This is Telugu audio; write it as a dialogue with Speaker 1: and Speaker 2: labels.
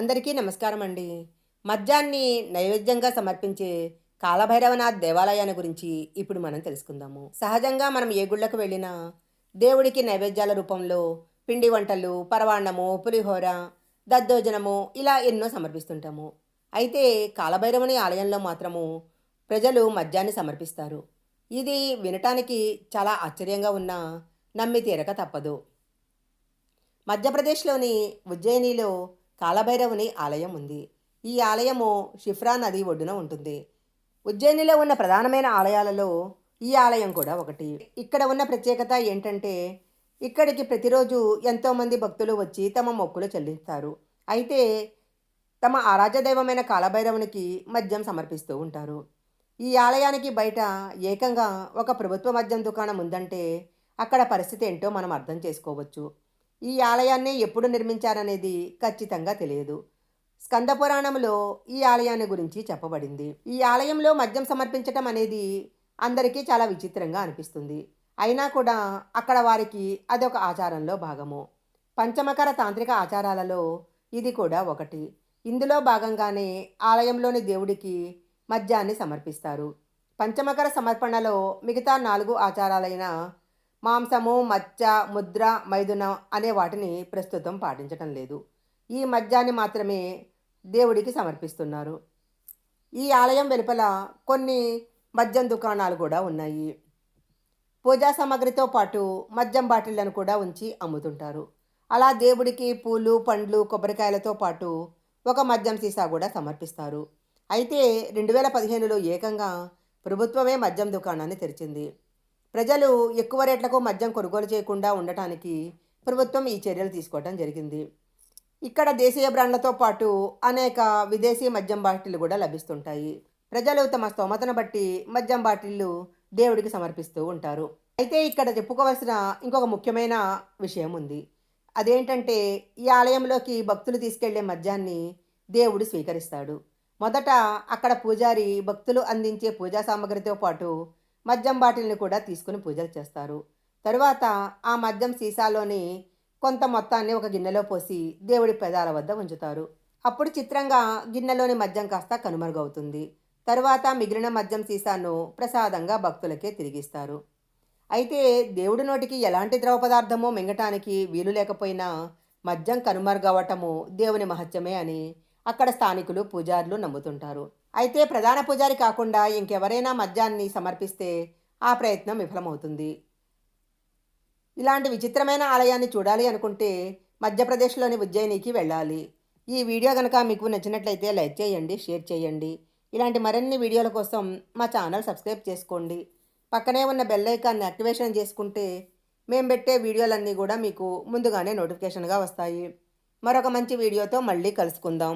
Speaker 1: అందరికీ నమస్కారం అండి. మద్యాన్ని నైవేద్యంగా సమర్పించే కాలభైరవనాథ్ దేవాలయాన్ని గురించి ఇప్పుడు మనం తెలుసుకుందాము. సహజంగా మనం ఏ గుళ్ళకు వెళ్ళినా దేవుడికి నైవేద్యాల రూపంలో పిండి వంటలు, పరవాన్నము, పులిహోర, దద్దోజనము ఇలా ఎన్నో సమర్పిస్తుంటాము. అయితే కాలభైరవుని ఆలయంలో మాత్రము ప్రజలు మద్యాన్ని సమర్పిస్తారు. ఇది వినటానికి చాలా ఆశ్చర్యంగా ఉన్నా నమ్మి తీరక తప్పదు. మధ్యప్రదేశ్‌లోని ఉజ్జయినిలో కాలభైరవుని ఆలయం ఉంది. ఈ ఆలయము షిఫ్రా నది ఒడ్డున ఉంటుంది. ఉజ్జయినిలో ఉన్న ప్రధానమైన ఆలయాలలో ఈ ఆలయం కూడా ఒకటి. ఇక్కడ ఉన్న ప్రత్యేకత ఏంటంటే, ఇక్కడికి ప్రతిరోజు ఎంతోమంది భక్తులు వచ్చి తమ మొక్కులు చెల్లిస్తారు. అయితే తమ ఆరాధ్య దైవమైన కాలభైరవునికి మద్యం సమర్పిస్తూ ఉంటారు. ఈ ఆలయానికి బయట ఏకంగా ఒక ప్రభుత్వ మద్యం దుకాణం ఉందంటే, అక్కడ పరిస్థితి ఏంటో మనం అర్థం చేసుకోవచ్చు. ఈ ఆలయాన్ని ఎప్పుడు నిర్మించారనేది ఖచ్చితంగా తెలియదు. స్కంద పురాణంలో ఈ ఆలయాన్ని గురించి చెప్పబడింది. ఈ ఆలయంలో మద్యం సమర్పించటం అనేది అందరికీ చాలా విచిత్రంగా అనిపిస్తుంది. అయినా కూడా అక్కడ వారికి అదొక ఆచారంలో భాగము. పంచమకర తాంత్రిక ఆచారాలలో ఇది కూడా ఒకటి. ఇందులో భాగంగానే ఆలయంలోని దేవుడికి మద్యాన్ని సమర్పిస్తారు. పంచమకర సమర్పణలో మిగతా 4 ఆచారాలైన మాంసము, మచ్చ, ముద్ర, మైథునం అనే వాటిని ప్రస్తుతం పాటించటం లేదు. ఈ మద్యాన్ని మాత్రమే దేవుడికి సమర్పిస్తున్నారు. ఈ ఆలయం వెలుపల కొన్ని మద్యం దుకాణాలు కూడా ఉన్నాయి. పూజా సామాగ్రితో పాటు మద్యం బాటిళ్లను కూడా ఉంచి అమ్ముతుంటారు. అలా దేవుడికి పూలు, పండ్లు, కొబ్బరికాయలతో పాటు ఒక మద్యం సీసా కూడా సమర్పిస్తారు. అయితే 2015లో ఏకంగా ప్రభుత్వమే మద్యం దుకాణాన్ని తెరిచింది. ప్రజలు ఎక్కువ రేట్లకు మద్యం కొనుగోలు చేయకుండా ఉండటానికి ప్రభుత్వం ఈ చర్యలు తీసుకోవడం జరిగింది. ఇక్కడ దేశీయ బ్రాండ్లతో పాటు అనేక విదేశీ మద్యం బాటిళ్లు కూడా లభిస్తుంటాయి. ప్రజలు తమ స్తోమతను బట్టి మద్యం బాటిళ్లు దేవుడికి సమర్పిస్తూ ఉంటారు. అయితే ఇక్కడ చెప్పుకోవాల్సిన ఇంకొక ముఖ్యమైన విషయం ఉంది. అదేంటంటే ఈ ఆలయంలోకి భక్తులు తీసుకెళ్లే మద్యాన్ని దేవుడు స్వీకరిస్తాడు. మొదట అక్కడ పూజారి భక్తులు అందించే పూజా సామాగ్రితో పాటు మద్యం బాటిల్ని కూడా తీసుకుని పూజలు చేస్తారు. తరువాత ఆ మద్యం సీసాలోని కొంత మొత్తాన్ని ఒక గిన్నెలో పోసి దేవుడి పెదాల వద్ద ఉంచుతారు. అప్పుడు చిత్రంగా గిన్నెలోని మద్యం కాస్త కనుమరుగవుతుంది. తరువాత మిగిలిన మద్యం సీసాను ప్రసాదంగా భక్తులకే తిరిగిస్తారు. అయితే దేవుడి నోటికి ఎలాంటి ద్రవ పదార్థమో మింగటానికి వీలు లేకపోయినా మద్యం కనుమరుగవటము దేవుని మహత్యమే అని అక్కడ స్థానికులు, పూజారులు నమ్ముతుంటారు. అయితే ప్రధాన పూజారి కాకుండా ఇంకెవరైనా మద్యాన్ని సమర్పిస్తే ఆ ప్రయత్నం విఫలమవుతుంది. ఇలాంటి విచిత్రమైన ఆలయాన్ని చూడాలి అనుకుంటే మధ్యప్రదేశ్లోని ఉజ్జయినికి వెళ్ళాలి. ఈ వీడియో కనుక మీకు నచ్చినట్లయితే లైక్ చేయండి, షేర్ చేయండి. ఇలాంటి మరిన్ని వీడియోల కోసం మా ఛానల్ సబ్స్క్రైబ్ చేసుకోండి. పక్కనే ఉన్న బెల్ ఐకాన్ని యాక్టివేషన్ చేసుకుంటే మేము పెట్టే వీడియోలన్నీ కూడా మీకు ముందుగానే నోటిఫికేషన్గా వస్తాయి. మరొక మంచి వీడియోతో మళ్ళీ కలుసుకుందాం.